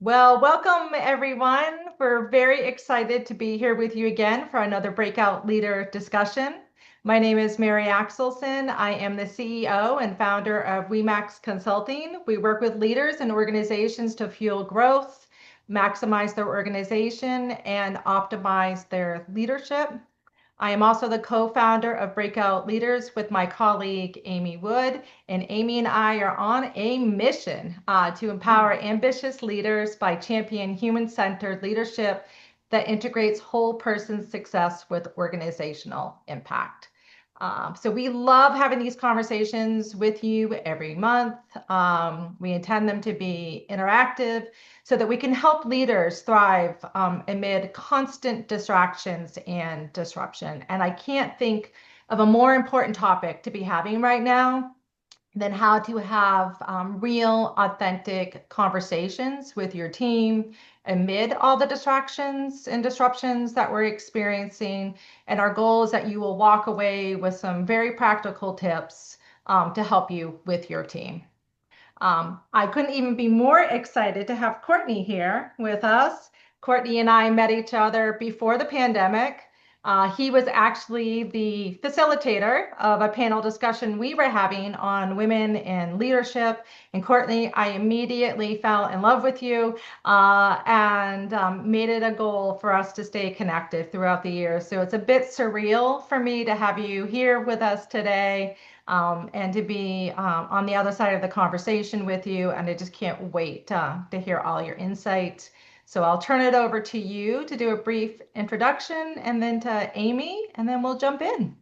Well, welcome everyone. We're very excited to be here with you again for another Breakout Leader Discussion. My name is Mary Axelson. I am the CEO and founder of Remax Consulting. We work with leaders and organizations to fuel growth, maximize their organization, and optimize their leadership. I am also the co-founder of Breakout Leaders with my colleague Amy Wood, and Amy and I are on a mission to empower ambitious leaders by championing human-centered leadership that integrates whole person success with organizational impact. So we love having these conversations with you every month. We intend them to be interactive so that we can help leaders thrive amid constant distractions and disruption. And I can't think of a more important topic to be having right now than how to have real, authentic conversations with your team amid all the distractions and disruptions that we're experiencing. And our goal is that you will walk away with some very practical tips to help you with your team. I couldn't even be more excited to have Courtney here with us. Courtney and I met each other before the pandemic. He was actually the facilitator of a panel discussion we were having on women in leadership. And Courtney, I immediately fell in love with you and made it a goal for us to stay connected throughout the years. So it's a bit surreal for me to have you here with us today and to be on the other side of the conversation with you. And I just can't wait to hear all your insights. So I'll turn it over to you to do a brief introduction and then to Amy, and then we'll jump in.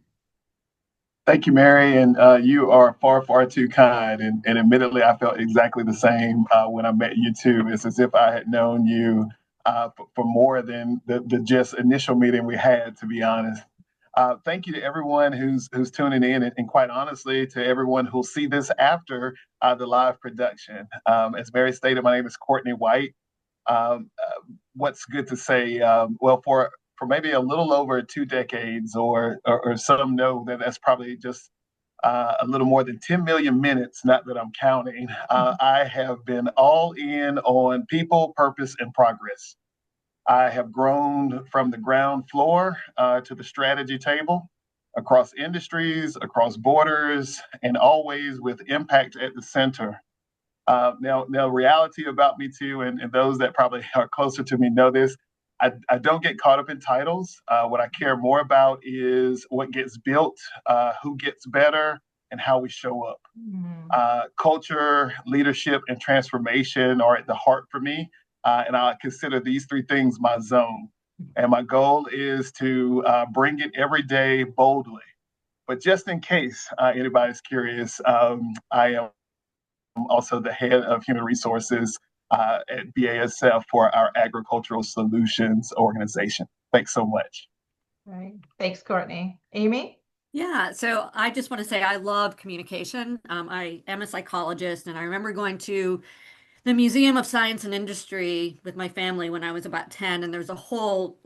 Thank you, Mary. And you are far, far too kind. And admittedly, I felt exactly the same when I met you too. It's as if I had known you for more than the just initial meeting we had, to be honest. Thank you to everyone who's tuning in, and quite honestly, to everyone who'll see this after the live production. As Mary stated, my name is Courtney White. What's good to say? Well, for maybe a little over 2 decades, or some know that that's probably just a little more than 10 million minutes, not that I'm counting. I have been all in on people, purpose, and progress. I have grown from the ground floor to the strategy table, across industries, across borders, and always with impact at the center. Now, reality about me too, and those that probably are closer to me know this. I don't get caught up in titles. What I care more about is what gets built, who gets better, and how we show up. Culture, leadership, and transformation are at the heart for me, and I consider these three things my zone. And my goal is to bring it every day boldly. But just in case anybody's curious, I am also the head of human resources at BASF for our agricultural solutions organization. Thanks so much. Right. Thanks, Courtney. Amy? Yeah, so I just want to say I love communication. I am a psychologist, and I remember going to the Museum of Science and Industry with my family when I was about 10, and there's a whole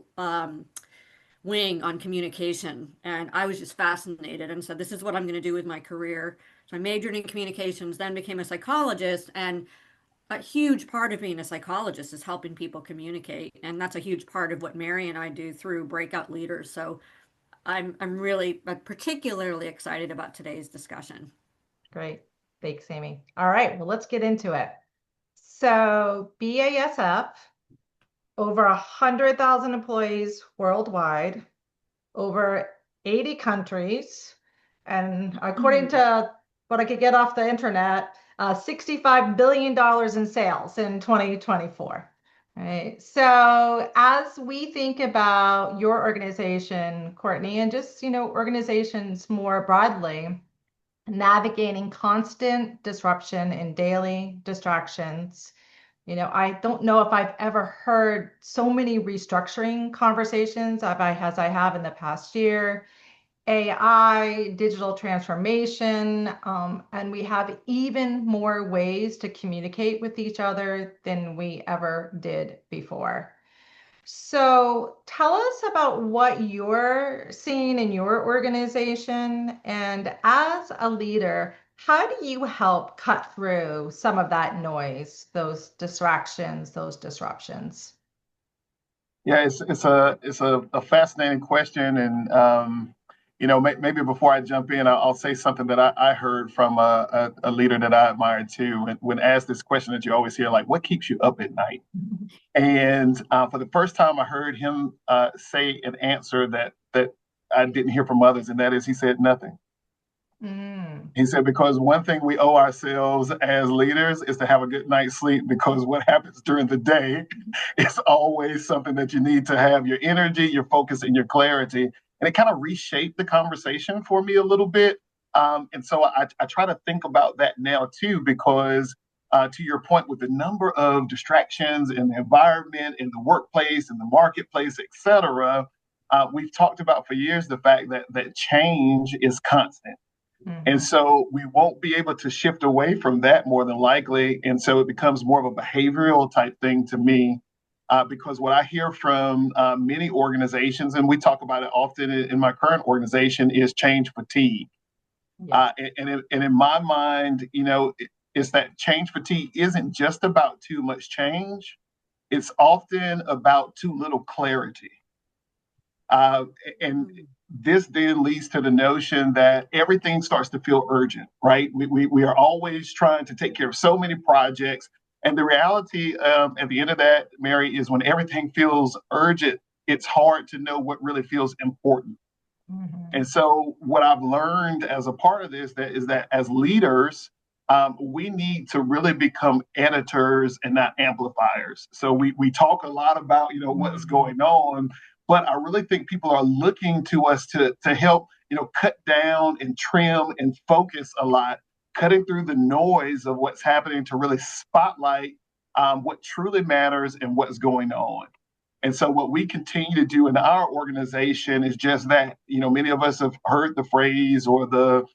wing on communication, and I was just fascinated and said, this is what I'm going to do with my career. So I majored in communications, then became a psychologist, and a huge part of being a psychologist is helping people communicate, and that's a huge part of what Mary and I do through Breakout Leaders. So I'm really particularly excited about today's discussion. Great. Thanks, Amy. All right, well, let's get into it. So BASF, over 100,000 employees worldwide, over 80 countries, and according to what I could get off the internet, $65 billion in sales in 2024. Right. So as we think about your organization, Courtney, and just, organizations more broadly, navigating constant disruption and daily distractions, I don't know if I've ever heard so many restructuring conversations as I have in the past year. AI, digital transformation, and we have even more ways to communicate with each other than we ever did before. So tell us about what you're seeing in your organization, and as a leader, How do you help cut through some of that noise, those distractions, those disruptions? Yeah, it's a fascinating question, and maybe before I jump in, I'll say something that I heard from a leader that I admire too. When asked this question that you always hear, like, "What keeps you up at night?" And for the first time, I heard him say an answer that I didn't hear from others, and that is, he said nothing. Mm, He said, because one thing we owe ourselves as leaders is to have a good night's sleep, because what happens during the day is always something that you need to have your energy, your focus, and your clarity. And it kind of reshaped the conversation for me a little bit. And so I try to think about that now too, because to your point, with the number of distractions in the environment, in the workplace, in the marketplace, et cetera, we've talked about for years the fact that change is constant. And mhm, so we won't be able to shift away from that more than likely. And so it becomes more of a behavioral type thing to me, because what I hear from many organizations, and we talk about it often in my current organization, is change fatigue. yes. And in my mind, it's that change fatigue isn't just about too much change, it's often about too little clarity. Uh, and Mm. this then leads to the notion that everything starts to feel urgent, right? We are always trying to take care of so many projects. And the reality at the end of that, Mary, is when everything feels urgent, it's hard to know what really feels important. Mhm, And so, what I've learned as a part of this is that as leaders, we need to really become editors and not amplifiers. So we talk a lot about what's mhm, going on, but I really think people are looking to us to help cut down and trim and focus a lot, cutting through the noise of what's happening to really spotlight what truly matters and what's going on. And so, what we continue to do in our organization is just that. Many of us have heard the phrase or the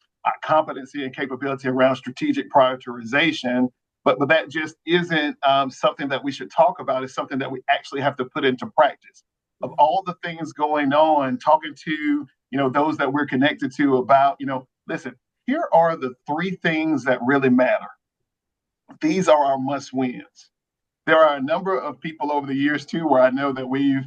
competency and capability around strategic prioritization, but that just isn't something that we should talk about. It's something that we actually have to put into practice. Of all the things going on, talking to those that we're connected to about listen, here are the three things that really matter. These are our must wins. There are a number of people over the years too where I know that we've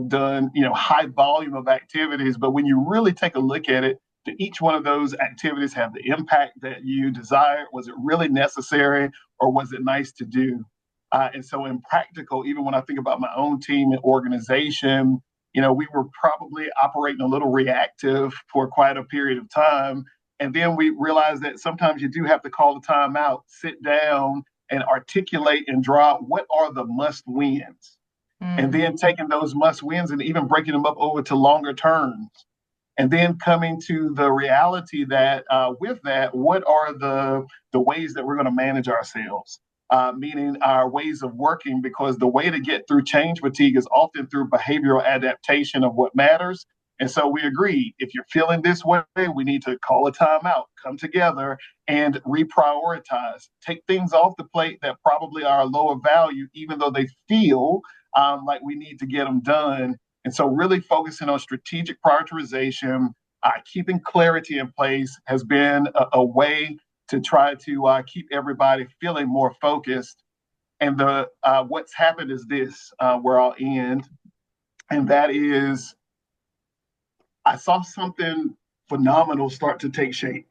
done high volume of activities, but when you really take a look at it, do each one of those activities have the impact that you desire? Was it really necessary, or was it nice to do? And so, in practical, even when I think about my own team and organization, we were probably operating a little reactive for quite a period of time. And then we realized that sometimes you do have to call the time out, sit down, and articulate and draw out what are the must wins. And mhm, then taking those must wins and even breaking them up over to longer terms. And then coming to the reality that with that, what are the ways that we're going to manage ourselves? Meaning our ways of working, because the way to get through change fatigue is often through behavioral adaptation of what matters. And so we agree, if you're feeling this way, we need to call a timeout, come together and reprioritize, take things off the plate that probably are lower value, even though they feel like we need to get them done. And so, really focusing on strategic prioritization, keeping clarity in place has been a way to try to keep everybody feeling more focused. And the what's happened is this, where I'll end, and that is I saw something phenomenal start to take shape.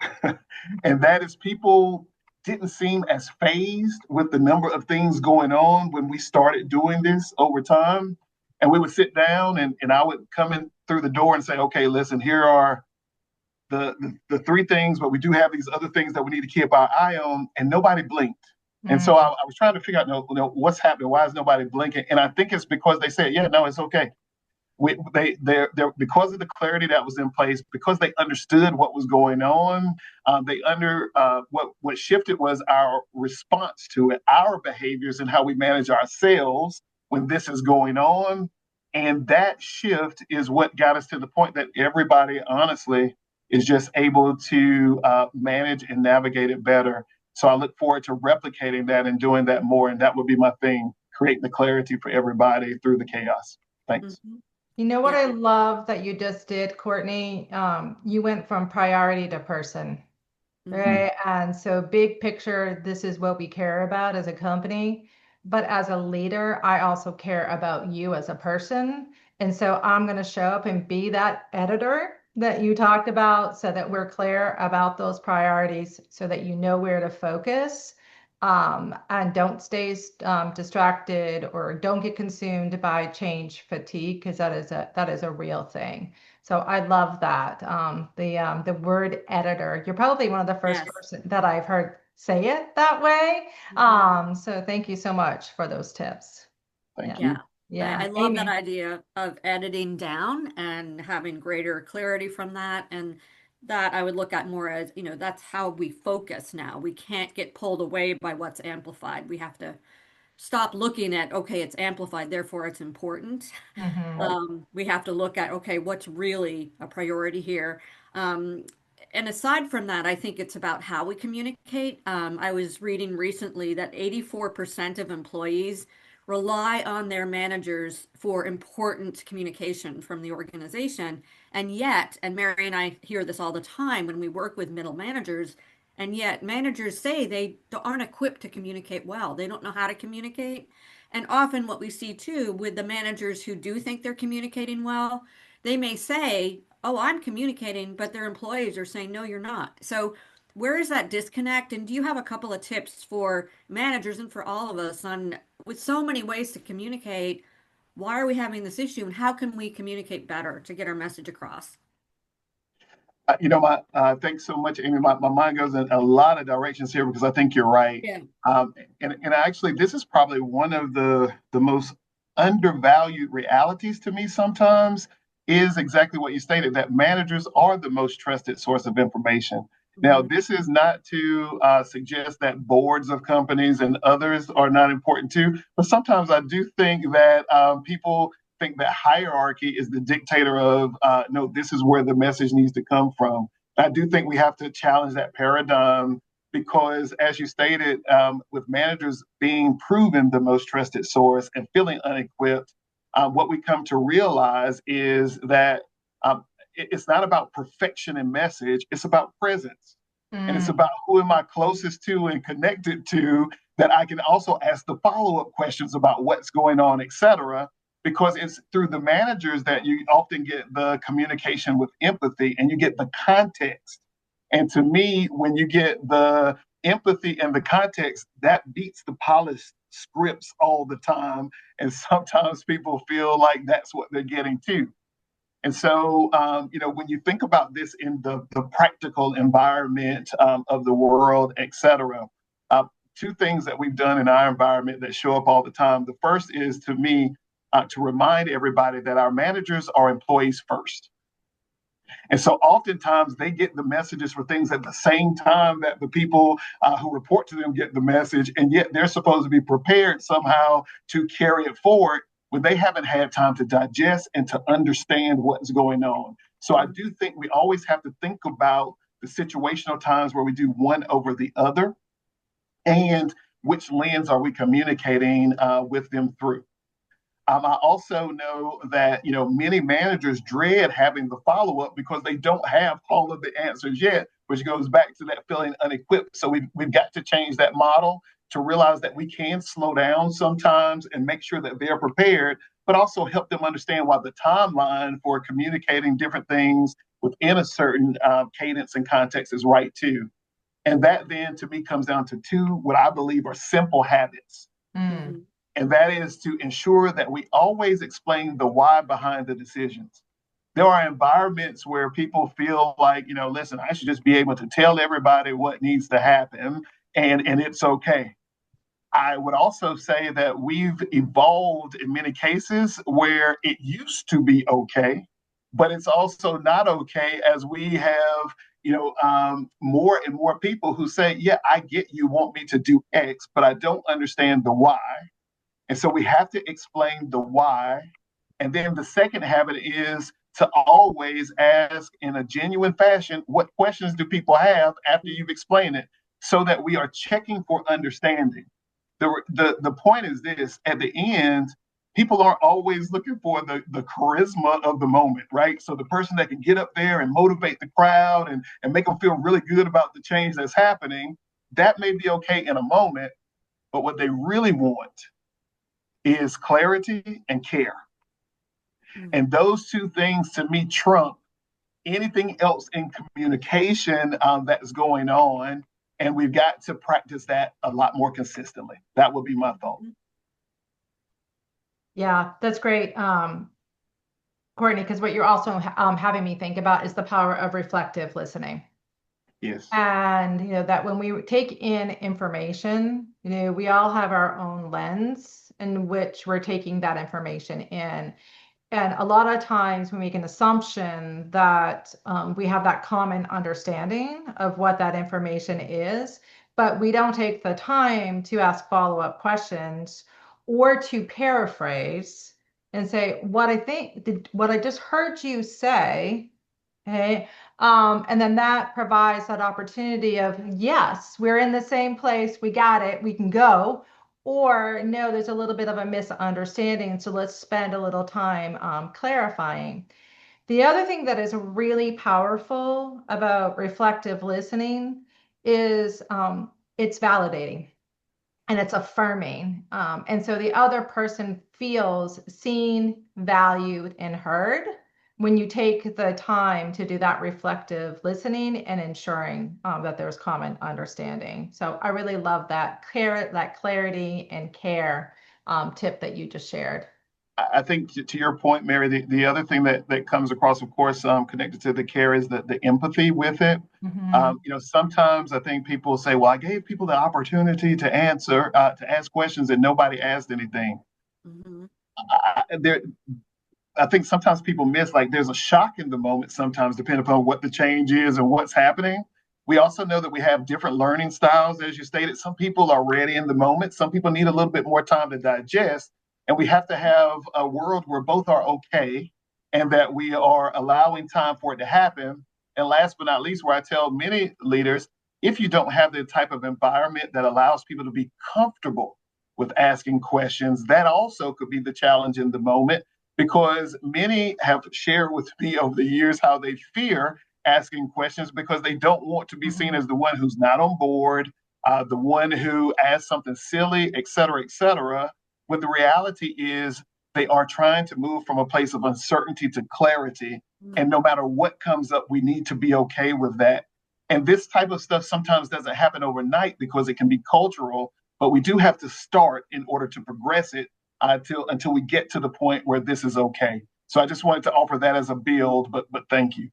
And that is, people didn't seem as phased with the number of things going on when we started doing this over time. And we would sit down, and I would come in through the door and say, okay, listen, here are the three things, but we do have these other things that we need to keep our eye on. And nobody blinked. And so mm, I was trying to figure out, what's happening? Why is nobody blinking? And I think it's because they said, yeah, no, it's okay. They're because of the clarity that was in place, because they understood what was going on. They under what shifted was our response to it, our behaviors, and how we manage ourselves when this is going on. And that shift is what got us to the point that everybody, honestly, is just able to manage and navigate it better. So I look forward to replicating that and doing that more. And that would be my thing: create the clarity for everybody through the chaos. Thanks. Mhm. You know what Yeah. I love that you just did, Courtney? You went from priority to person. right? And so, big picture, this is what we care about as a company. But as a leader, I also care about you as a person. And so, I'm going to show up and be that editor that you talked about so that we're clear about those priorities so that you know where to focus. And don't stay distracted or don't get consumed by change fatigue because that is a real thing. So I love that. The word editor. You're probably one of the first Yes. person that I've heard say it that way. Mhm. So thank you so much for those tips. Thank Yeah. Yeah. you. Yeah. I love that Amy. idea of editing down and having greater clarity from that. And that I would look at more as, that's how we focus now. We can't get pulled away by what's amplified. We have to stop looking at, okay, it's amplified, therefore it's important. Hmm. Right. We have to look at, okay, what's really a priority here? Um, and aside from that, I think it's about how we communicate. I was reading recently that 84% of employees rely on their managers for important communication from the organization. And yet, and Mary and I hear this all the time when we work with middle managers, and yet managers say they aren't equipped to communicate well. They don't know how to communicate. And often what we see too with the managers who do think they're communicating well, they may say, "Oh, I'm communicating," but their employees are saying, "No, you're not." So where is that disconnect? And do you have a couple of tips for managers and for all of us on with so many ways to communicate, why are we having this issue and how can we communicate better to get our message across? Thanks so much, Amy. My mind goes in a lot of directions here because I think you're right. Yeah. And actually, this is probably one of the most undervalued realities to me sometimes is exactly what you stated, that managers are the most trusted source of information. Now, Mhm. this is not to suggest that boards of companies and others are not important too, but sometimes I do think that people think that hierarchy is the dictator of no, this is where the message needs to come from. I do think we have to challenge that paradigm because, as you stated, with managers being proven the most trusted source and feeling unequipped, what we come to realize is that um, it's not about perfection in message, it's about presence. And it's Mm. about who am I closest to and connected to that I can also ask the follow up questions about what's going on, et cetera, because it's through the managers that you often get the communication with empathy and you get the context. And to me, when you get the empathy and the context, that beats the polished scripts all the time. And sometimes people feel like that's what they're getting too. And so, when you think about this in the practical environment of the world, et cetera, uh, two things that we've done in our environment that show up all the time. The first is to me to remind everybody that our managers are employees first. And so oftentimes they get the messages for things at the same time that the people who report to them get the message. And yet they're supposed to be prepared somehow to carry it forward when they haven't had time to digest and to understand what's going on. So I do think we always have to think about the situational times where we do one over the other and which lens are we communicating with them through. I also know that many managers dread having the follow up because they don't have all of the answers yet, which goes back to that feeling unequipped. So we've got to change that model to realize that we can slow down sometimes and make sure that they're prepared, but also help them understand why the timeline for communicating different things within a certain cadence and context is right too. And that then to me comes down to two, what I believe are simple habits. Mm. Mhm. And that is to ensure that we always explain the why behind the decisions. There are environments where people feel like, listen, I should just be able to tell everybody what needs to happen and it's okay. I would also say that we've evolved in many cases where it used to be okay, but it's also not okay as we have, more and more people who say, yeah, I get you want me to do X, but I don't understand the why. And so we have to explain the why. And then the second habit is to always ask in a genuine fashion, what questions do people have after you've explained it so that we are checking for understanding. The point is this at the end, people aren't always looking for the charisma of the moment, right? So the person that can get up there and motivate the crowd and make them feel really good about the change that's happening, that may be okay in a moment, but what they really want is clarity and care. And those two things to me trump anything else in communication that's going on. And we've got to practice that a lot more consistently. That would be my thought. Yeah, that's great, Courtney, because what you're also having me think about is the power of reflective listening. Yes. And, that when we take in information, we all have our own lens in which we're taking that information in. And a lot of times we make an assumption that we have that common understanding of what that information is, but we don't take the time to ask follow-up questions or to paraphrase and say, what I just heard you say, okay? And then that provides that opportunity of, yes, we're in the same place, we got it, we can go. Or no, there's a little bit of a misunderstanding, so let's spend a little time clarifying. The other thing that is really powerful about reflective listening is it's validating and it's affirming. And so the other person feels seen, valued, and heard when you take the time to do that reflective listening and ensuring that there's common understanding. So I really love that clarity and care tip that you just shared. I think to your point, Mary, the other thing that comes across, of course, connected to the care is the empathy with it. Mm-hmm. Sometimes I think people say, well, I gave people the opportunity to ask questions and nobody asked anything. Mm-hmm. I think sometimes people miss, like, there's a shock in the moment sometimes, depending upon what the change is and what's happening. We also know that we have different learning styles, as you stated. Some people are ready in the moment. Some people need a little bit more time to digest. And we have to have a world where both are okay and that we are allowing time for it to happen. And last but not least, where I tell many leaders, if you don't have the type of environment that allows people to be comfortable with asking questions, that also could be the challenge in the moment, because many have shared with me over the years how they fear asking questions because they don't want to be seen as the one who's not on board, the one who asks something silly, et cetera, when the reality is they are trying to move from a place of uncertainty to clarity. And no matter what comes up, we need to be okay with that. And this type of stuff sometimes doesn't happen overnight because it can be cultural, but we do have to start in order to progress it until we get to the point where this is okay. So I just wanted to offer that as a build, but thank you.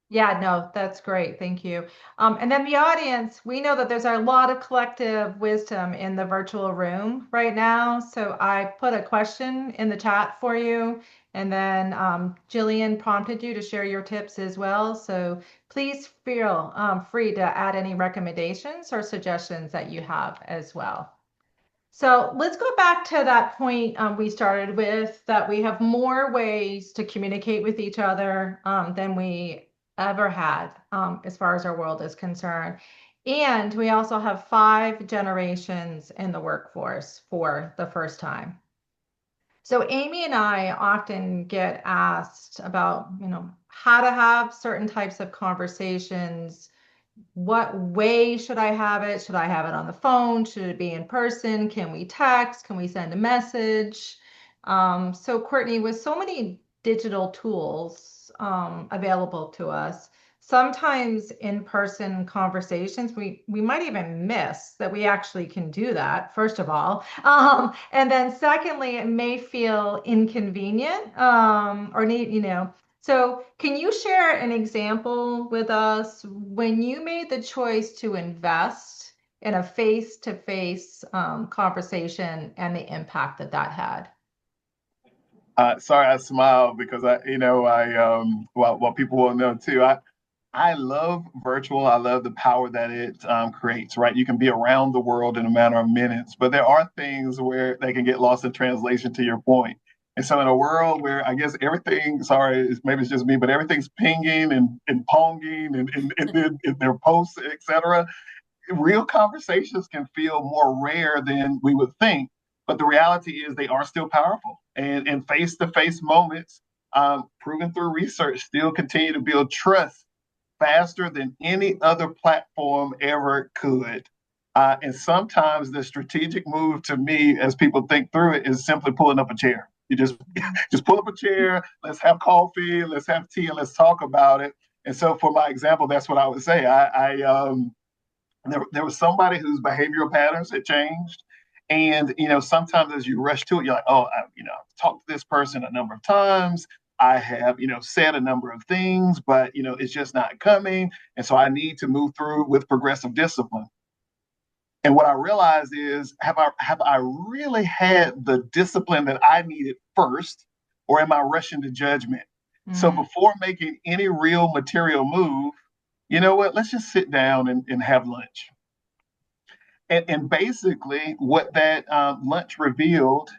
Yeah, no, that's great. Thank you. And then the audience, we know that there's a lot of collective wisdom in the virtual room right now. So I put a question in the chat for you. And then Jillian prompted you to share your tips as well. So please feel free to add any recommendations or suggestions that you have as well. So let's go back to that point we started with, that we have more ways to communicate with each other than we ever had as far as our world is concerned. And we also have 5 generations in the workforce for the first time. So Amy and I often get asked about, how to have certain types of conversations. What way should I have it? Should I have it on the phone? Should it be in person? Can we text? Can we send a message? So Courtney, with so many digital tools available to us, sometimes in-person conversations, we might even miss that we actually can do that, first of all. And then secondly, it may feel inconvenient or need. So can you share an example with us when you made the choice to invest in a face-to-face conversation and the impact that that had? Sorry, I smile because well, people will know too. I love virtual. I love the power that it creates, right? You can be around the world in a matter of minutes, but there are things where they can get lost in translation, to your point. And so in a world where I guess everything, sorry, maybe it's just me, but everything's pinging and ponging and then their posts, et cetera, real conversations can feel more rare than we would think. But the reality is they are still powerful. And face-to-face moments, proven through research, still continue to build trust faster than any other platform ever could. And sometimes the strategic move to me, as people think through it, is simply pulling up a chair. You just pull up a chair, let's have coffee, let's have tea, and let's talk about it. And so, for my example, that's what I would say. There was somebody whose behavioral patterns had changed. And, sometimes as you rush to it, you're like, oh, I've talked to this person a number of times. I have, said a number of things, but, it's just not coming. And so I need to move through with progressive discipline. And what I realized is, have I really had the discipline that I needed first, or am I rushing to judgment? So before making any real material move, you know what? Let's just sit down and have lunch. And basically, what that lunch revealed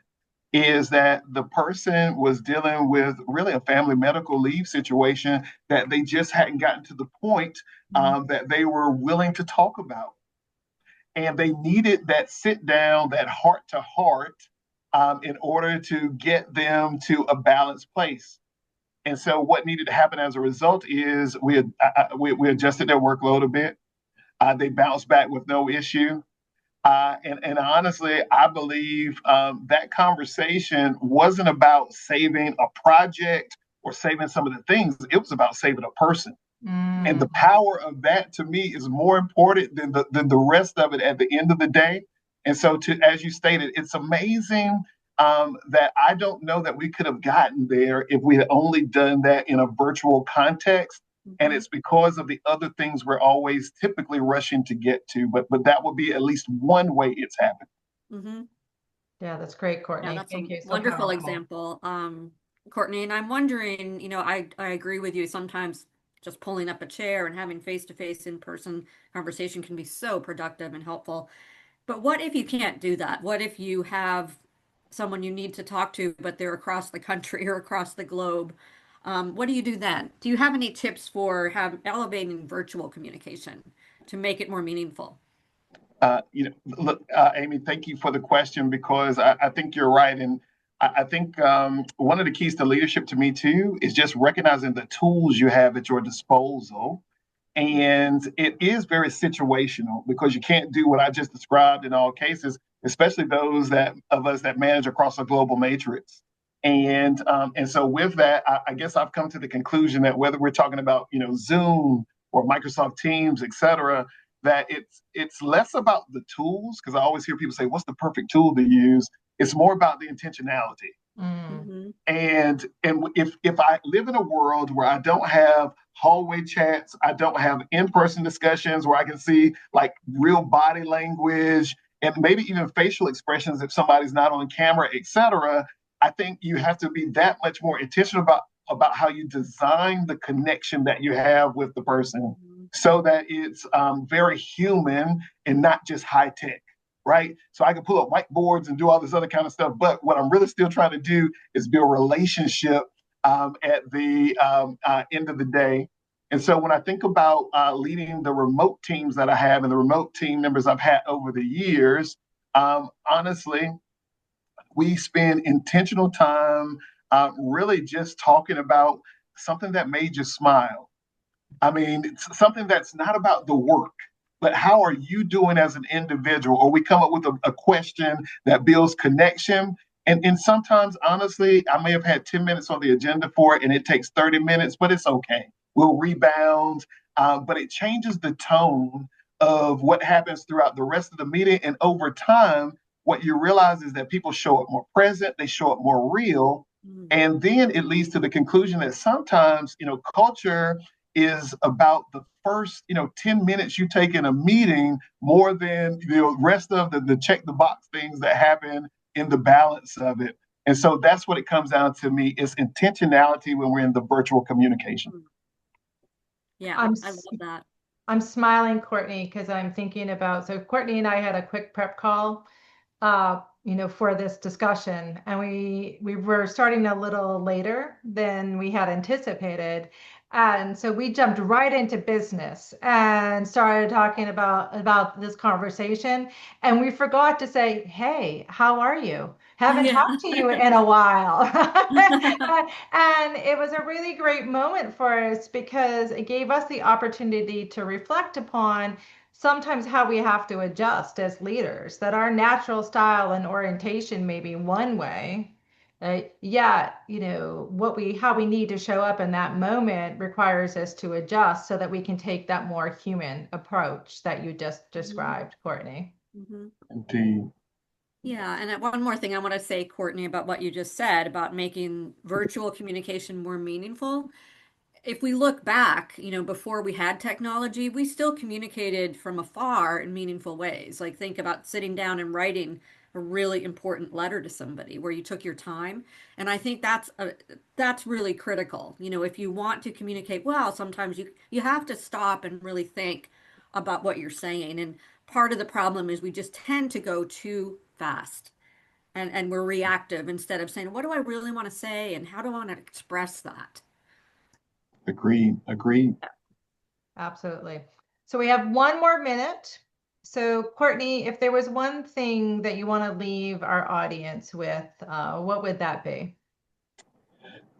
is that the person was dealing with really a family medical leave situation that they just hadn't gotten to the point that they were willing to talk about. And they needed that sit down, that heart to heart, in order to get them to a balanced place. And so, what needed to happen as a result is we adjusted their workload a bit. They bounced back with no issue. And honestly, I believe that conversation wasn't about saving a project or saving some of the things. It was about saving a person. And the power of that to me is more important than the rest of it at the end of the day. And so, as you stated, it's amazing that I don't know that we could have gotten there if we had only done that in a virtual context. And it's because of the other things we're always typically rushing to get to. But that would be at least one way it's happened. Mm-hmm. Yeah, that's great, Courtney. Yeah, that's Thank a you. So wonderful powerful. example, Courtney. And I'm wondering, I agree with you. Sometimes just pulling up a chair and having face-to-face in-person conversation can be so productive and helpful. But what if you can't do that? What if you have someone you need to talk to, but they're across the country or across the globe? What do you do then? Do you have any tips for elevating virtual communication to make it more meaningful? Look, Amy, thank you for the question because I think you're right. And I think one of the keys to leadership to me, too, is just recognizing the tools you have at your disposal. And it is very situational because you can't do what I just described in all cases, especially those of us that manage across a global matrix. And so with that, I guess I've come to the conclusion that whether we're talking about Zoom or Microsoft Teams, et cetera, that it's less about the tools, because I always hear people say, what's the perfect tool to use? It's more about the intentionality. Mm-hmm. And if I live in a world where I don't have hallway chats, I don't have in-person discussions where I can see like real body language and maybe even facial expressions if somebody's not on camera, et cetera, I think you have to be that much more intentional about how you design the connection that you have with the person so that it's very human and not just high tech, right? So I can pull up whiteboards and do all this other kind of stuff. But what I'm really still trying to do is build relationship at the end of the day. And so when I think about leading the remote teams that I have and the remote team members I've had over the years, honestly, we spend intentional time really just talking about something that made you smile. I mean, it's something that's not about the work, but how are you doing as an individual? Or we come up with a question that builds connection. And sometimes, honestly, I may have had 10 minutes on the agenda for it and it takes 30 minutes, but it's okay. We'll rebound. But it changes the tone of what happens throughout the rest of the meeting. And over time, what you realize is that people show up more present, they show up more real. And then it leads to the conclusion that sometimes, culture is about the first 10 minutes you take in a meeting more than the rest of the check the box things that happen in the balance of it. And so that's what it comes down to me is intentionality when we're in the virtual communication. Yeah, I'm I love that. I'm smiling, Courtney, because I'm thinking about, so Courtney and I had a quick prep call, for this discussion, and we were starting a little later than we had anticipated. And so we jumped right into business and started talking about this conversation. And we forgot to say, "Hey, how are you? Haven't Yeah. talked to you in a while." And it was a really great moment for us because it gave us the opportunity to reflect upon sometimes how we have to adjust as leaders, that our natural style and orientation may be one way. Yeah, how we need to show up in that moment requires us to adjust so that we can take that more human approach that you just Mhm. described, Courtney. Mhm. Indeed. Yeah, and one more thing I want to say, Courtney, about what you just said about making virtual communication more meaningful. If we look back, before we had technology, we still communicated from afar in meaningful ways. Like think about sitting down and writing a really important letter to somebody where you took your time. And I think that's really critical. If you want to communicate well, sometimes you have to stop and really think about what you're saying. And part of the problem is we just tend to go too fast. And we're reactive instead of saying, what do I really want to say and how do I want to express that? Agreed. Agreed. Absolutely. So we have one more minute. So, Courtney, if there was one thing that you want to leave our audience with, what would that be?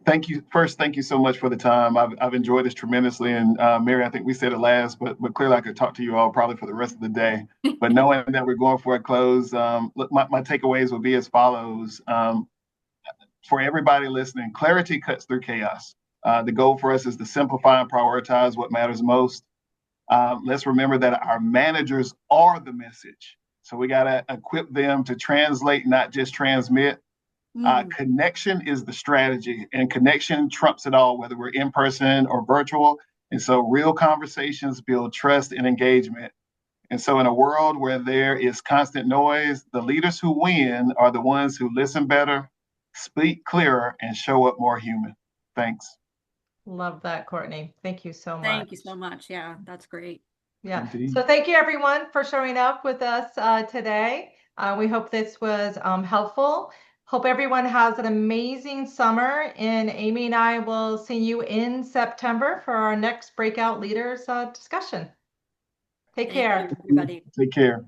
Thank you. First, thank you so much for the time. I've enjoyed this tremendously. And Mary, I think we said it last, but clearly I could talk to you all probably for the rest of the day. But knowing that we're going for a close, look, my takeaways would be as follows. For everybody listening, clarity cuts through chaos. The goal for us is to simplify and prioritize what matters most. Let's remember that our managers are the message. So we got to equip them to translate, not just transmit. Mm, Connection is the strategy, and connection trumps it all, whether we're in person or virtual. And so, real conversations build trust and engagement. And so, in a world where there is constant noise, the leaders who win are the ones who listen better, speak clearer, and show up more human. Thanks. Love that, Courtney. Thank you so thank you much. so much. Yeah, that's great. Yeah. Indeed. So thank you everyone for showing up with us today. We hope this was helpful. Hope everyone has an amazing summer, and Amy and I will see you in September for our next Breakout Leaders discussion. Take Thank you, care. everybody. Take care.